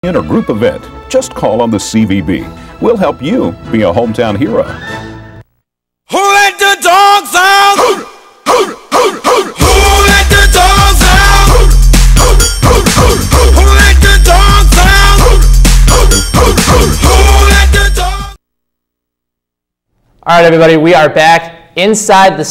In a group event, just call on the CVB. We'll help you be a hometown hero. Who let the dogs out? Who let the dogs out? Who let the dogs out? Who let the dogs? All right, everybody, we are back inside the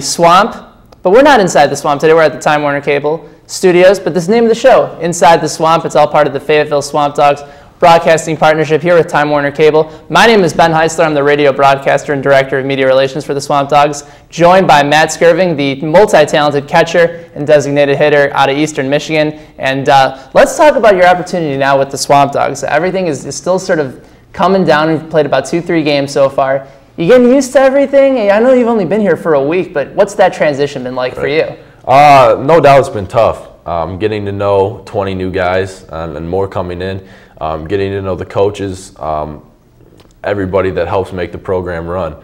swamp. But we're not inside the swamp today. We're at the Time Warner Cable studios. But this is the name of the show, Inside the Swamp. It's all part of the Fayetteville SwampDogs broadcasting partnership here with Time Warner Cable. My name is Ben Heisler. I'm the radio broadcaster and director of media relations for the SwampDogs, joined by Matt Skirving, the multi-talented catcher and designated hitter out of Eastern Michigan. And let's talk about your opportunity now with the SwampDogs. Everything is still sort of coming down. We've played about 2-3 games so far. You getting used to everything? I know you've only been here for a week, but what's that transition been like for you? No doubt it's been tough. Getting to know 20 new guys and more coming in. Getting to know the coaches, everybody that helps make the program run,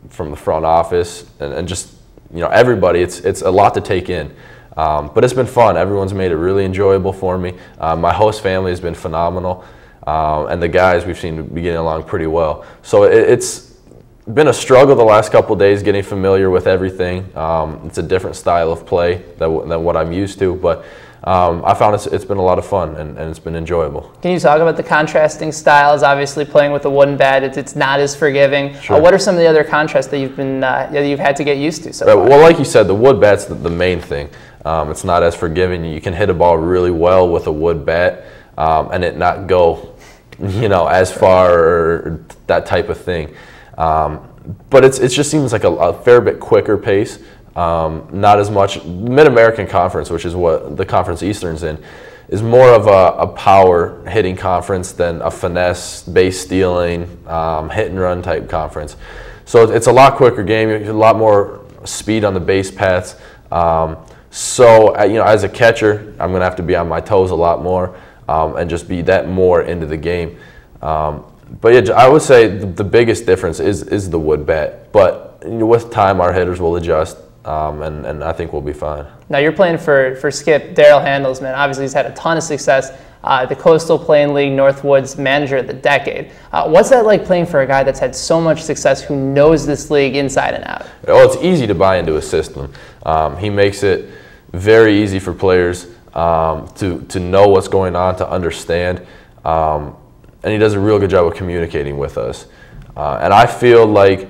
from the front office and just everybody. It's a lot to take in, but it's been fun. Everyone's made it really enjoyable for me. My host family has been phenomenal. And the guys we've seen be getting along pretty well. So it's been a struggle the last couple of days getting familiar with everything. It's a different style of play than what I'm used to, but I found it's been a lot of fun and it's been enjoyable. Can you talk about the contrasting styles? Obviously, playing with a wooden bat, it's not as forgiving. Sure. What are some of the other contrasts that you've had to get used to so far? Well, like you said, the wood bat's the main thing. It's not as forgiving. You can hit a ball really well with a wood bat and it not go as far or that type of thing. But it just seems like a fair bit quicker pace. Not as much. Mid-American Conference, which is what the Conference Eastern's in, is more of a power hitting conference than a finesse, base stealing, hit and run type conference. So it's a lot quicker game. You have a lot more speed on the base paths. So as a catcher, I'm going to have to be on my toes a lot more. And just be that more into the game. But yeah, I would say the biggest difference is the wood bat. But with time, our hitters will adjust, and I think we'll be fine. Now you're playing for Skip Darrell Handelsman. Obviously, he's had a ton of success. The Coastal Plain League Northwoods Manager of the Decade. What's that like playing for a guy that's had so much success, who knows this league inside and out? Well, it's easy to buy into his system. He makes it very easy for players to know what's going on, to understand, and he does a real good job of communicating with us. And I feel like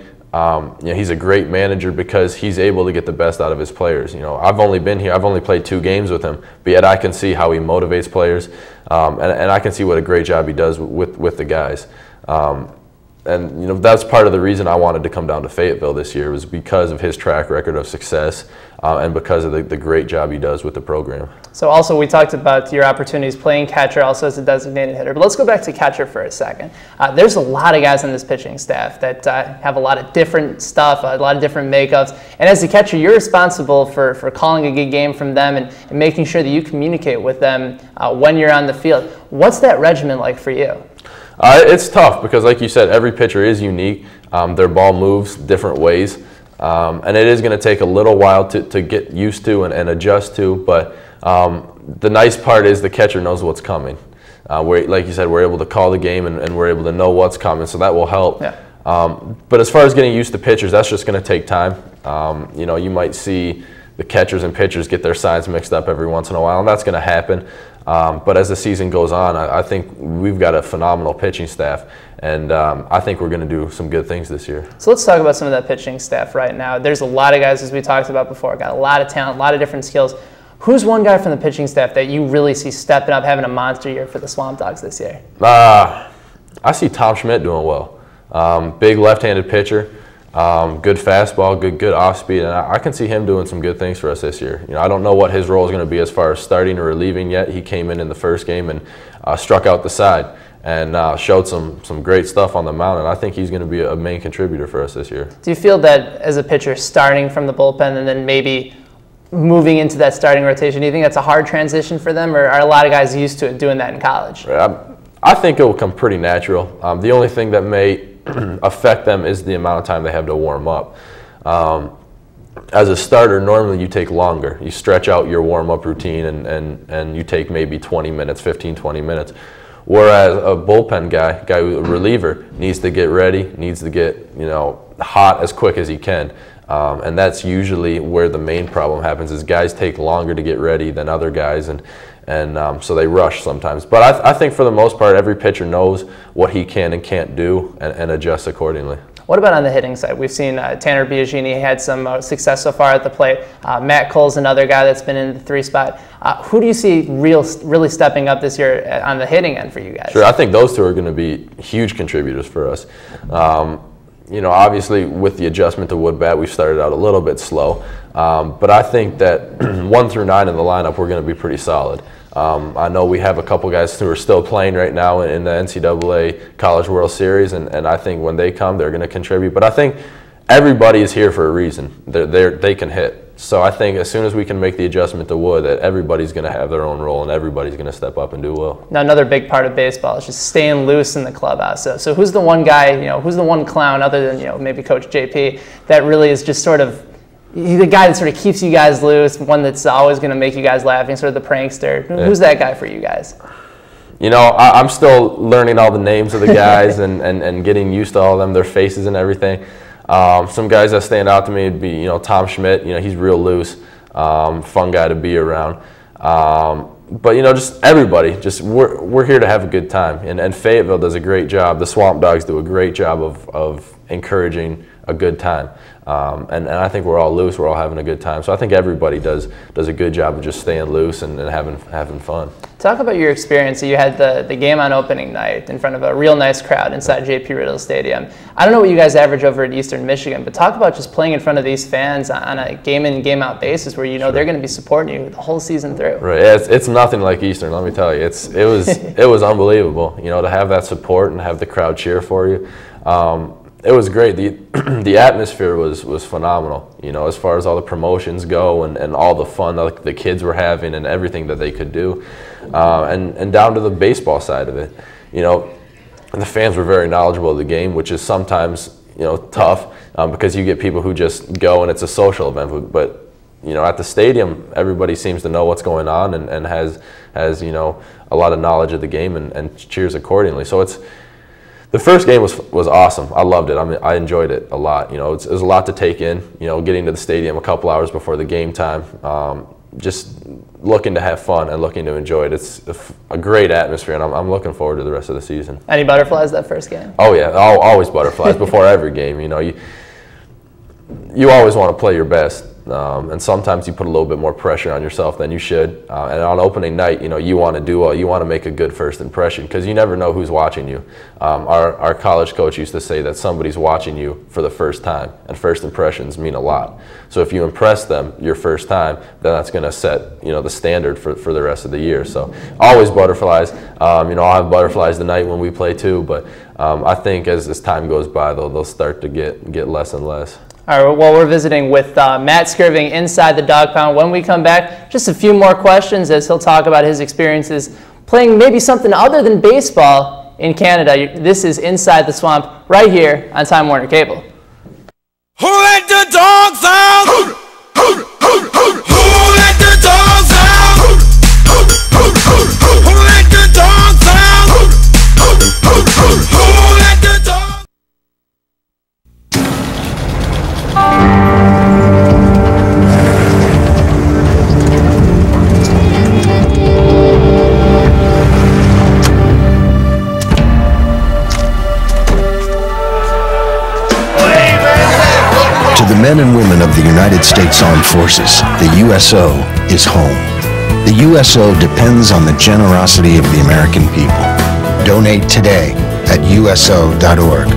he's a great manager because he's able to get the best out of his players. I've only been here, I've only played 2 games with him, but yet I can see how he motivates players, and I can see what a great job he does with the guys. And that's part of the reason I wanted to come down to Fayetteville this year, was because of his track record of success and because of the great job he does with the program. So also we talked about your opportunities playing catcher, also as a designated hitter. But let's go back to catcher for a second. There's a lot of guys on this pitching staff that have a lot of different stuff, a lot of different makeups. And as a catcher, you're responsible for calling a good game from them and making sure that you communicate with them when you're on the field. What's that regimen like for you? It's tough because, like you said, every pitcher is unique. Their ball moves different ways, and it is going to take a little while to get used to and adjust to. But the nice part is the catcher knows what's coming. Like you said, we're able to call the game and we're able to know what's coming, so that will help. Yeah. But as far as getting used to pitchers, that's just going to take time. You might see the catchers and pitchers get their signs mixed up every once in a while, and that's going to happen. But as the season goes on, I think we've got a phenomenal pitching staff, and I think we're going to do some good things this year. So let's talk about some of that pitching staff right now. There's a lot of guys, as we talked about before, got a lot of talent, a lot of different skills. Who's one guy from the pitching staff that you really see stepping up, having a monster year for the SwampDogs this year? I see Tom Schmidt doing well. Big left-handed pitcher. Good fastball, good off speed, and I can see him doing some good things for us this year. I don't know what his role is going to be as far as starting or relieving yet. He came in the first game and struck out the side and showed some great stuff on the mound, and I think he's going to be a main contributor for us this year. Do you feel that as a pitcher, starting from the bullpen and then maybe moving into that starting rotation, do you think that's a hard transition for them, or are a lot of guys used to it doing that in college? I think it will come pretty natural. The only thing that may affect them is the amount of time they have to warm up. as a starter, normally you take longer. You stretch out your warm-up routine and you take maybe 20 minutes, 15, 20 minutes. Whereas a bullpen guy, a reliever, needs to get ready, needs to get, hot as quick as he can. And that's usually where the main problem happens, is guys take longer to get ready than other guys, and so they rush sometimes. But I think for the most part, every pitcher knows what he can and can't do and adjusts accordingly. What about on the hitting side? We've seen Tanner Biagini had some success so far at the plate. Matt Cole's another guy that's been in the 3 spot. Who do you see really stepping up this year on the hitting end for you guys? Sure, I think those two are going to be huge contributors for us. Obviously with the adjustment to wood bat, we've started out a little bit slow. But I think that 1 through 9 in the lineup, we're going to be pretty solid. I know we have a couple guys who are still playing right now in the NCAA College World Series, and I think when they come, they're going to contribute. But I think everybody is here for a reason. They can hit. So I think as soon as we can make the adjustment to wood, that everybody's going to have their own role and everybody's going to step up and do well. Now, another big part of baseball is just staying loose in the clubhouse. So who's the one guy, who's the one clown other than, maybe Coach JP, that really is just sort of the guy that sort of keeps you guys loose, one that's always going to make you guys laughing, sort of the prankster? Yeah. Who's that guy for you guys? I'm still learning all the names of the guys and getting used to all of them, their faces and everything. Some guys that stand out to me would be, Tom Schmidt. He's real loose, fun guy to be around. But just everybody, we're here to have a good time. And Fayetteville does a great job. The SwampDogs do a great job of encouraging a good time. And I think we're all loose. We're all having a good time. So I think everybody does a good job of just staying loose and having fun. Talk about your experience. So you had the game on opening night in front of a real nice crowd inside J.P. Riddle Stadium. I don't know what you guys average over at Eastern Michigan, but talk about just playing in front of these fans on a game-in, game-out basis where Sure. they're going to be supporting you the whole season through. Right. It's nothing like Eastern, let me tell you. It was unbelievable. To have that support and have the crowd cheer for you. It was great. The atmosphere was phenomenal, as far as all the promotions go and all the fun that the kids were having and everything that they could do. And down to the baseball side of it. The fans were very knowledgeable of the game, which is sometimes, tough because you get people who just go and it's a social event. But, at the stadium, everybody seems to know what's going on and has a lot of knowledge of the game and cheers accordingly. So the first game was awesome. I loved it. I enjoyed it a lot. It was a lot to take in. Getting to the stadium a couple hours before the game time, just looking to have fun and looking to enjoy it. It's a great atmosphere, and I'm looking forward to the rest of the season. Any butterflies that first game? Oh yeah, always butterflies before every game. You always want to play your best. And sometimes you put a little bit more pressure on yourself than you should. And on opening night, you want to do well. You want to make a good first impression because you never know who's watching you. Our college coach used to say that somebody's watching you for the first time, and first impressions mean a lot. So if you impress them your first time, then that's going to set the standard for the rest of the year. So always butterflies. I'll have butterflies tonight when we play too. But I think as time goes by, they'll start to get less and less. All right, well, we're visiting with Matt Skirving inside the Dog Pound. When we come back, just a few more questions as he'll talk about his experiences playing maybe something other than baseball in Canada. This is Inside the Swamp right here on Time Warner Cable. Who let the dogs out? Who let the dogs out? Who let the dogs out? Who let the dogs? To the men and women of the United States Armed Forces, the USO is home. The USO depends on the generosity of the American people. Donate today at USO.org.